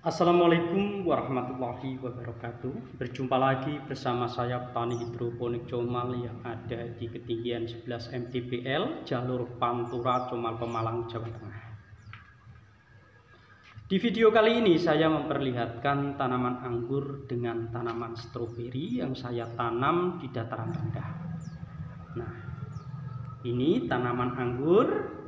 Assalamualaikum warahmatullahi wabarakatuh. Berjumpa lagi bersama saya petani hidroponik Comal yang ada di ketinggian 11 mdpl jalur Pantura Comal Pemalang, Jawa Tengah. Di video kali ini saya memperlihatkan tanaman anggur dengan tanaman stroberi yang saya tanam di dataran rendah. Nah, ini tanaman anggur.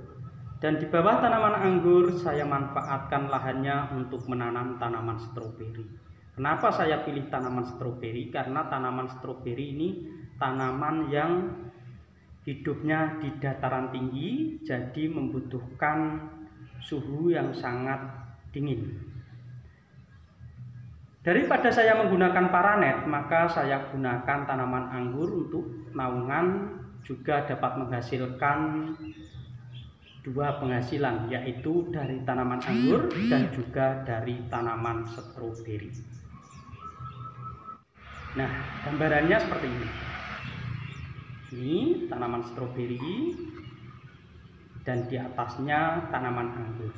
Dan di bawah tanaman anggur saya manfaatkan lahannya untuk menanam tanaman stroberi. Kenapa saya pilih tanaman stroberi? Karena tanaman stroberi ini tanaman yang hidupnya di dataran tinggi, jadi membutuhkan suhu yang sangat dingin. Daripada saya menggunakan paranet, maka saya gunakan tanaman anggur untuk naungan, juga dapat menghasilkan dua penghasilan, yaitu dari tanaman anggur dan juga dari tanaman stroberi. Nah, gambarannya seperti ini. Ini tanaman stroberi dan di atasnya tanaman anggur.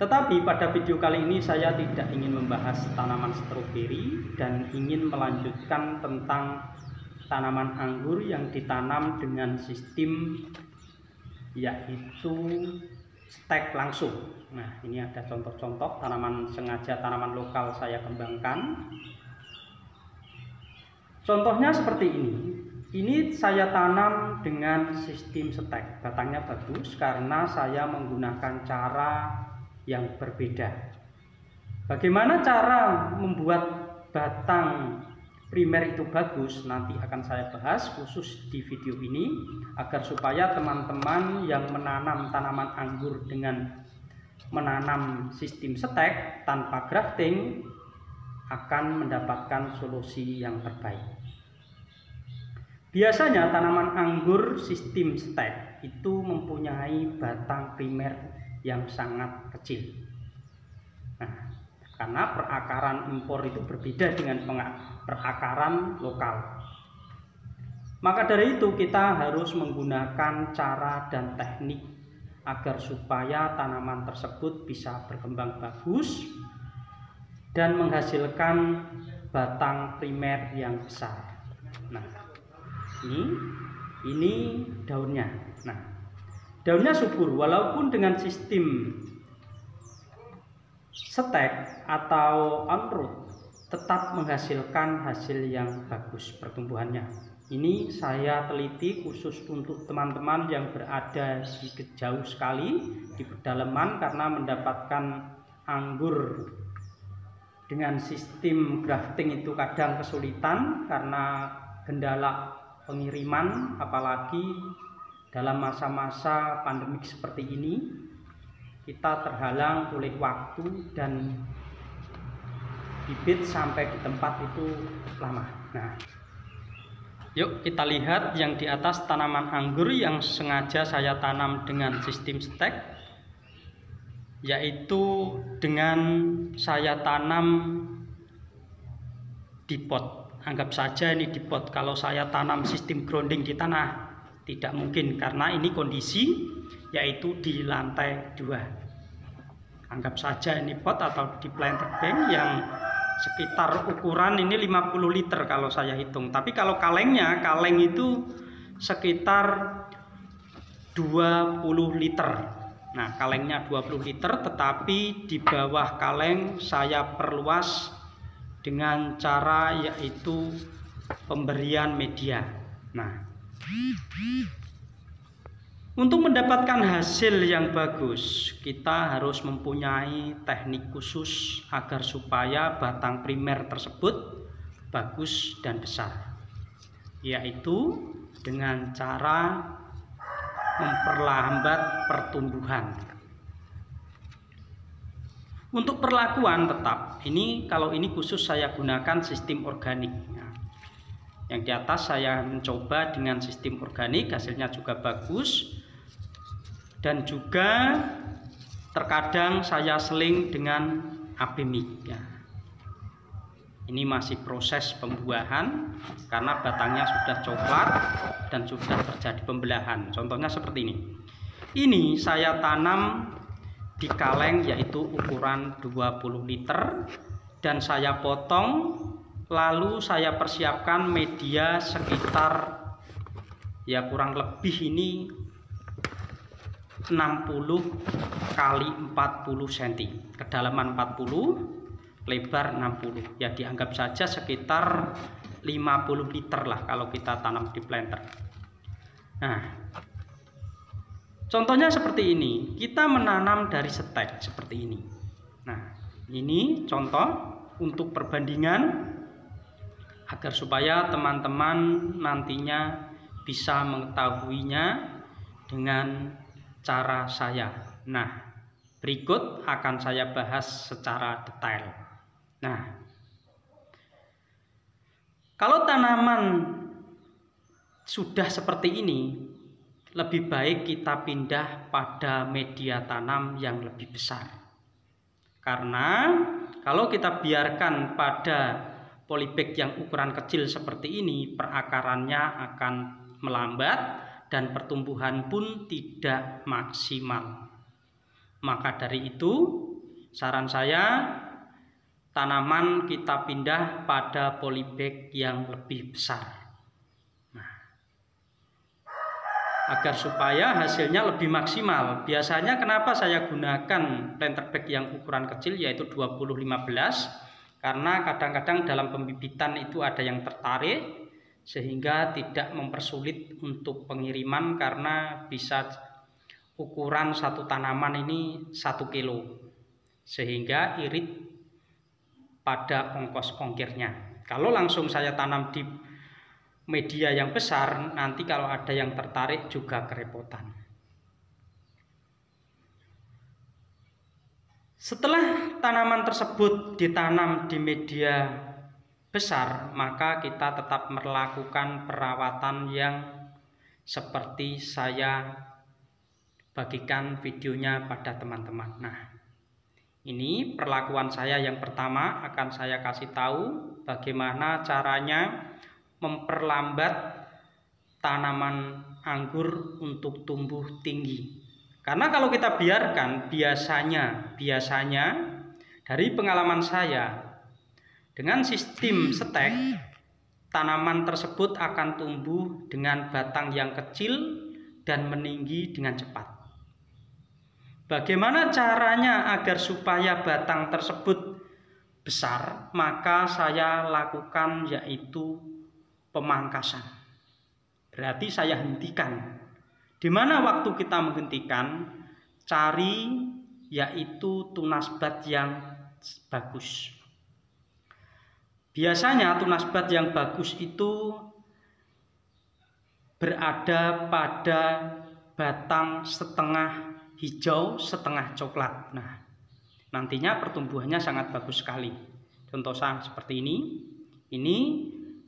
Tetapi pada video kali ini saya tidak ingin membahas tanaman stroberi dan ingin melanjutkan tentang tanaman anggur yang ditanam dengan sistem yaitu stek langsung. Nah, ini ada contoh-contoh tanaman sengaja, tanaman lokal saya kembangkan. Contohnya seperti ini. Ini saya tanam dengan sistem stek. Batangnya bagus karena saya menggunakan cara yang berbeda. Bagaimana cara membuat batang primer itu bagus, nanti akan saya bahas khusus di video ini, agar supaya teman-teman yang menanam tanaman anggur dengan menanam sistem stek tanpa grafting akan mendapatkan solusi yang terbaik. Biasanya tanaman anggur sistem stek itu mempunyai batang primer yang sangat kecil. Nah, karena perakaran impor itu berbeda dengan perakaran lokal. Maka dari itu kita harus menggunakan cara dan teknik agar supaya tanaman tersebut bisa berkembang bagus dan menghasilkan batang primer yang besar. Nah, ini daunnya. Nah, daunnya subur walaupun dengan sistem stek atau on-root tetap menghasilkan hasil yang bagus pertumbuhannya. Ini saya teliti khusus untuk teman-teman yang berada di jauh sekali di pedalaman, karena mendapatkan anggur dengan sistem grafting itu kadang kesulitan karena kendala pengiriman, apalagi dalam masa-masa pandemik seperti ini kita terhalang oleh waktu dan bibit sampai di tempat itu lama. Nah, yuk kita lihat yang di atas tanaman anggur yang sengaja saya tanam dengan sistem stek, yaitu dengan saya tanam di pot. Anggap saja ini di pot. Kalau saya tanam sistem grounding di tanah tidak mungkin, karena ini kondisi yaitu di lantai 2. Anggap saja ini pot atau di planter bank yang sekitar ukuran ini 50 liter kalau saya hitung. Tapi kalau kaleng itu sekitar 20 liter. Nah, kalengnya 20 liter, tetapi di bawah kaleng saya perluas dengan cara yaitu pemberian media. Nah, untuk mendapatkan hasil yang bagus, kita harus mempunyai teknik khusus agar supaya batang primer tersebut bagus dan besar, yaitu dengan cara memperlambat pertumbuhan. Untuk perlakuan tetap, kalau ini khusus saya gunakan sistem organik. Yang di atas saya mencoba dengan sistem organik, hasilnya juga bagus. Dan juga terkadang saya seling dengan abemik. Ya. Ini masih proses pembuahan karena batangnya sudah coklat dan sudah terjadi pembelahan. Contohnya seperti ini. Ini saya tanam di kaleng, yaitu ukuran 20 liter, dan saya potong. Lalu saya persiapkan media sekitar ya kurang lebih ini 60 kali 40 cm, kedalaman 40, lebar 60. Ya dianggap saja sekitar 50 liter lah kalau kita tanam di planter. Nah, contohnya seperti ini. Kita menanam dari stek seperti ini. Nah, ini contoh untuk perbandingan agar supaya teman-teman nantinya bisa mengetahuinya dengan cara saya. Nah, berikut akan saya bahas secara detail. Nah, kalau tanaman sudah seperti ini, lebih baik kita pindah pada media tanam yang lebih besar. Karena kalau kita biarkan pada polybag yang ukuran kecil seperti ini, perakarannya akan melambat dan pertumbuhan pun tidak maksimal. Maka dari itu, saran saya tanaman kita pindah pada polybag yang lebih besar. Nah, agar supaya hasilnya lebih maksimal. Biasanya kenapa saya gunakan planter bag yang ukuran kecil, yaitu 20-15, karena kadang-kadang dalam pembibitan itu ada yang tertarik sehingga tidak mempersulit untuk pengiriman, karena bisa ukuran satu tanaman ini 1 kilo, sehingga irit pada ongkos ongkirnya. Kalau langsung saya tanam di media yang besar, nanti kalau ada yang tertarik juga kerepotan. Setelah tanaman tersebut ditanam di media besar, maka kita tetap melakukan perawatan yang seperti saya bagikan videonya pada teman-teman. Nah, ini perlakuan saya yang pertama. Akan saya kasih tahu bagaimana caranya memperlambat tanaman anggur untuk tumbuh tinggi. Karena kalau kita biarkan, biasanya dari pengalaman saya, dengan sistem stek, tanaman tersebut akan tumbuh dengan batang yang kecil dan meninggi dengan cepat. Bagaimana caranya agar supaya batang tersebut besar? Maka saya lakukan yaitu pemangkasan. Berarti saya hentikan. Di mana waktu kita menghentikan, cari yaitu tunas bat yang bagus. Biasanya tunas bat yang bagus itu berada pada batang setengah hijau, setengah coklat. Nah, nantinya pertumbuhannya sangat bagus sekali. Contoh seperti ini. Ini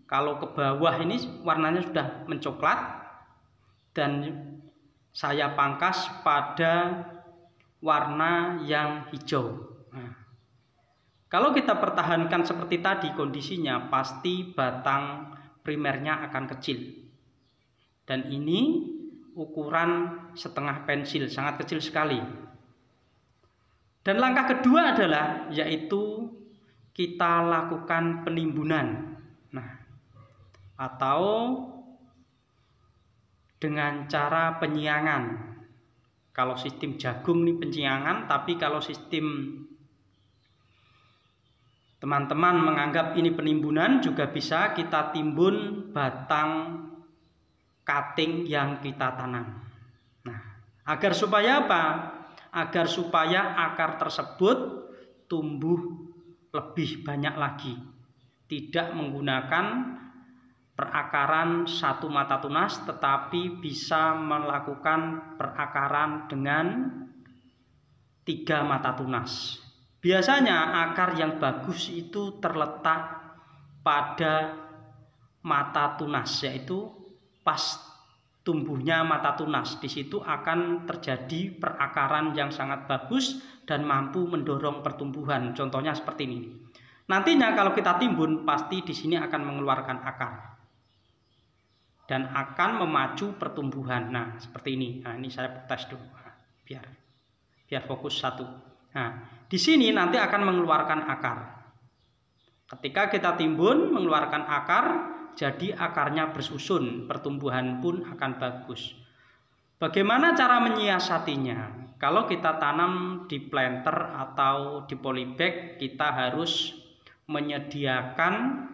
kalau ke bawah ini warnanya sudah mencoklat, dan saya pangkas pada warna yang hijau. Nah, kalau kita pertahankan seperti tadi kondisinya, pasti batang primernya akan kecil. Dan ini ukuran setengah pensil, sangat kecil sekali. Dan langkah kedua adalah yaitu kita lakukan penimbunan. Nah, atau dengan cara penyiangan. Kalau sistem jagung ini penyiangan, tapi kalau sistem teman-teman menganggap ini penimbunan, juga bisa kita timbun batang cutting yang kita tanam. Nah, agar supaya apa? Agar supaya akar tersebut tumbuh lebih banyak lagi. Tidak menggunakan perakaran satu mata tunas, tetapi bisa melakukan perakaran dengan 3 mata tunas. Biasanya akar yang bagus itu terletak pada mata tunas, yaitu pas tumbuhnya mata tunas. Di situ akan terjadi perakaran yang sangat bagus dan mampu mendorong pertumbuhan. Contohnya seperti ini. Nantinya kalau kita timbun, pasti di sini akan mengeluarkan akar dan akan memacu pertumbuhan. Nah, seperti ini. Nah, ini saya tes dulu biar biar fokus satu. Nah, di sini nanti akan mengeluarkan akar. Ketika kita timbun mengeluarkan akar, jadi akarnya bersusun, pertumbuhan pun akan bagus. Bagaimana cara menyiasatinya? Kalau kita tanam di planter atau di polybag, kita harus menyediakan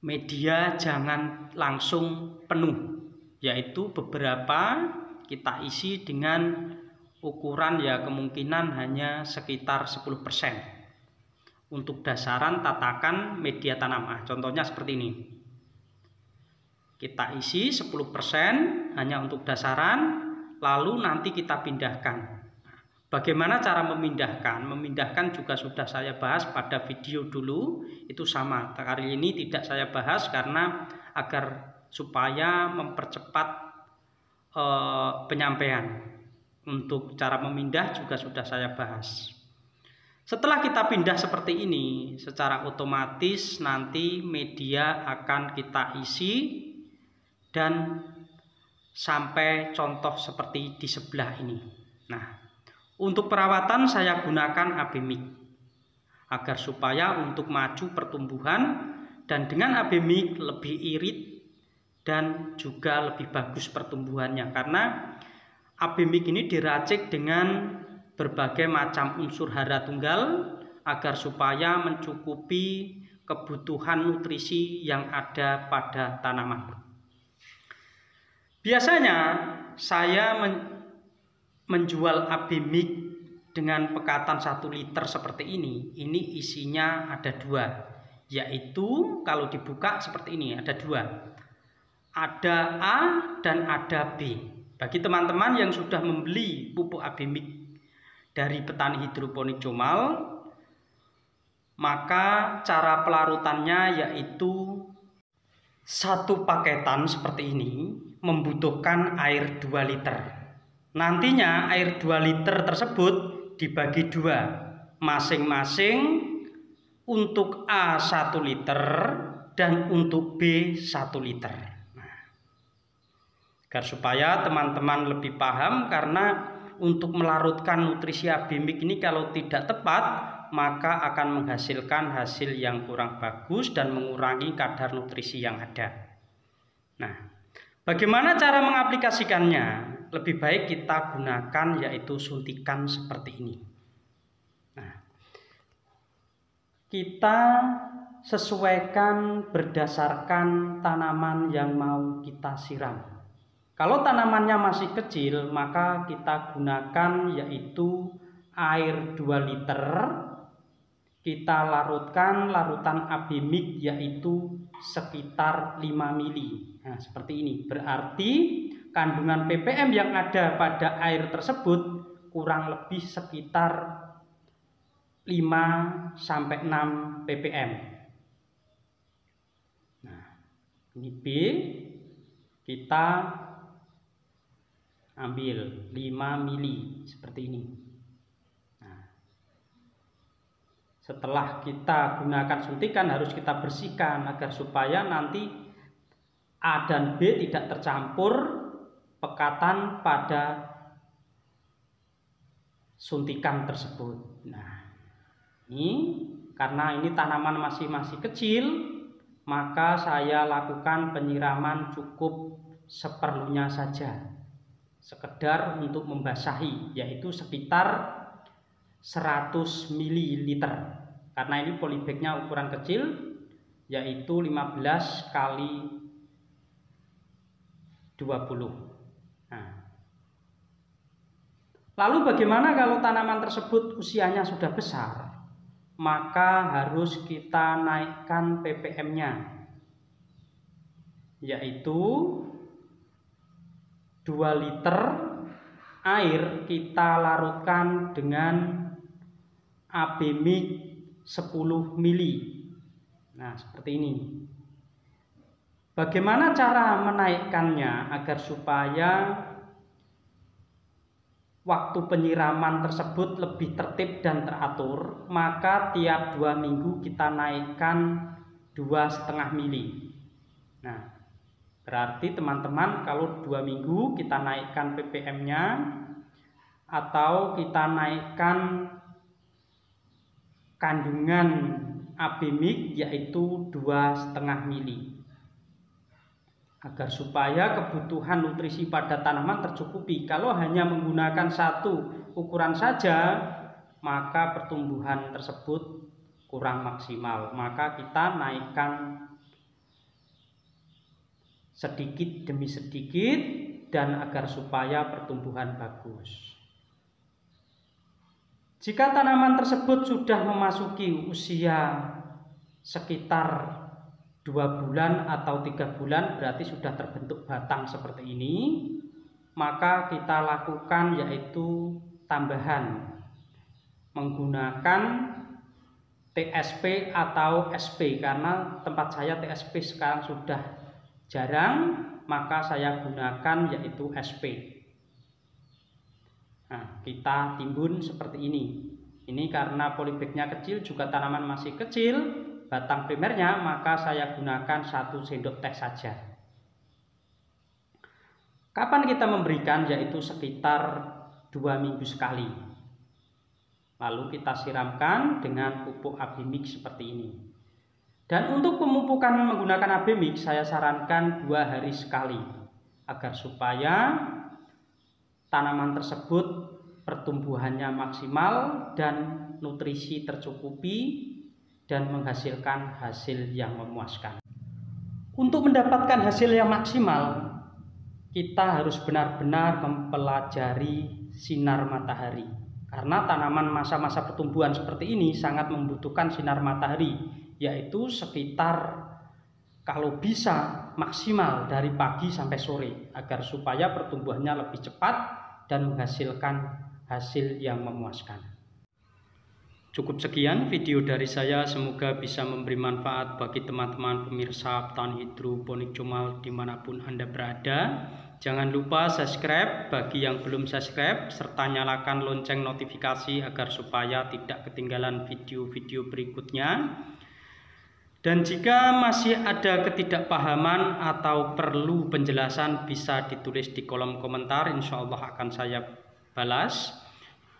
media jangan langsung penuh, yaitu beberapa kita isi dengan ukuran ya kemungkinan hanya sekitar 10% untuk dasaran tatakan media tanam. Contohnya seperti ini. Kita isi 10% hanya untuk dasaran, lalu nanti kita pindahkan. Bagaimana cara memindahkan? Memindahkan juga sudah saya bahas pada video dulu, itu sama. Kali ini tidak saya bahas karena agar supaya mempercepat penyampaian. Untuk cara memindah juga sudah saya bahas. Setelah kita pindah seperti ini, secara otomatis nanti media akan kita isi dan sampai contoh seperti di sebelah ini. Nah, untuk perawatan saya gunakan AB Mix agar supaya untuk maju pertumbuhan, dan dengan AB Mix lebih irit dan juga lebih bagus pertumbuhannya karena AB Mix ini diracik dengan berbagai macam unsur hara tunggal agar supaya mencukupi kebutuhan nutrisi yang ada pada tanaman. Biasanya saya menjual AB Mix dengan pekatan 1 liter seperti ini. Ini isinya ada 2, yaitu kalau dibuka seperti ini ada 2. Ada A dan ada B. Bagi teman-teman yang sudah membeli pupuk AB Mix dari petani hidroponik Comal, maka cara pelarutannya yaitu satu paketan seperti ini membutuhkan air 2 liter. Nantinya air 2 liter tersebut dibagi 2, masing-masing untuk A 1 liter dan untuk B 1 liter. Agar supaya teman-teman lebih paham, karena untuk melarutkan nutrisi AB Mix ini kalau tidak tepat maka akan menghasilkan hasil yang kurang bagus dan mengurangi kadar nutrisi yang ada. Nah, bagaimana cara mengaplikasikannya? Lebih baik kita gunakan yaitu suntikan seperti ini. Nah, kita sesuaikan berdasarkan tanaman yang mau kita siram. Kalau tanamannya masih kecil, maka kita gunakan yaitu air 2 liter. Kita larutkan larutan AB Mix yaitu sekitar 5 mili. Nah, seperti ini. Berarti kandungan ppm yang ada pada air tersebut kurang lebih sekitar 5-6 ppm. Nah, ini B. Kita ambil 5 mili seperti ini. Nah, setelah kita gunakan suntikan harus kita bersihkan agar supaya nanti A dan B tidak tercampur pekatan pada suntikan tersebut. Nah, ini karena ini tanaman masih kecil, maka saya lakukan penyiraman cukup seperlunya saja, sekedar untuk membasahi, yaitu sekitar 100 ml. Karena ini polybagnya ukuran kecil, yaitu 15 kali 20. Nah, lalu bagaimana kalau tanaman tersebut usianya sudah besar? Maka harus kita naikkan ppm-nya, yaitu 2 liter air kita larutkan dengan AB Mix 10 mili. Nah, seperti ini. Bagaimana cara menaikkannya agar supaya waktu penyiraman tersebut lebih tertib dan teratur? Maka tiap 2 minggu kita naikkan 2,5 mili. Nah, berarti teman-teman kalau 2 minggu kita naikkan ppm-nya, atau kita naikkan kandungan AB mix yaitu 2,5 mili agar supaya kebutuhan nutrisi pada tanaman tercukupi. Kalau hanya menggunakan satu ukuran saja, maka pertumbuhan tersebut kurang maksimal. Maka kita naikkan sedikit demi sedikit dan agar supaya pertumbuhan bagus. Jika tanaman tersebut sudah memasuki usia sekitar 2 bulan atau 3 bulan, berarti sudah terbentuk batang seperti ini, maka kita lakukan yaitu tambahan menggunakan TSP atau SP. Karena tempat saya TSP sekarang sudah jarang, maka saya gunakan yaitu SP. Nah, kita timbun seperti ini. Ini karena polybagnya kecil, juga tanaman masih kecil, batang primernya, maka saya gunakan 1 sendok teh saja. Kapan kita memberikan? Yaitu sekitar 2 minggu sekali. Lalu kita siramkan dengan pupuk AB mix seperti ini. Dan untuk pemupukan menggunakan AB mix, saya sarankan 2 hari sekali agar supaya tanaman tersebut pertumbuhannya maksimal dan nutrisi tercukupi dan menghasilkan hasil yang memuaskan. Untuk mendapatkan hasil yang maksimal, kita harus benar-benar mempelajari sinar matahari. Karena tanaman masa-masa pertumbuhan seperti ini sangat membutuhkan sinar matahari, yaitu sekitar kalau bisa maksimal dari pagi sampai sore agar supaya pertumbuhannya lebih cepat dan menghasilkan hasil yang memuaskan. Cukup sekian video dari saya, semoga bisa memberi manfaat bagi teman-teman pemirsa petani hidroponik Comal dimanapun Anda berada. Jangan lupa subscribe bagi yang belum subscribe, serta nyalakan lonceng notifikasi agar supaya tidak ketinggalan video-video berikutnya. Dan jika masih ada ketidakpahaman atau perlu penjelasan, bisa ditulis di kolom komentar, insya Allah akan saya balas.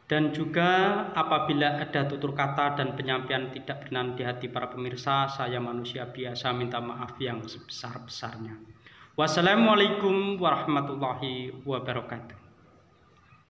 Dan juga apabila ada tutur kata dan penyampaian tidak berkenan di hati para pemirsa, saya manusia biasa minta maaf yang sebesar-besarnya. Wassalamualaikum warahmatullahi wabarakatuh.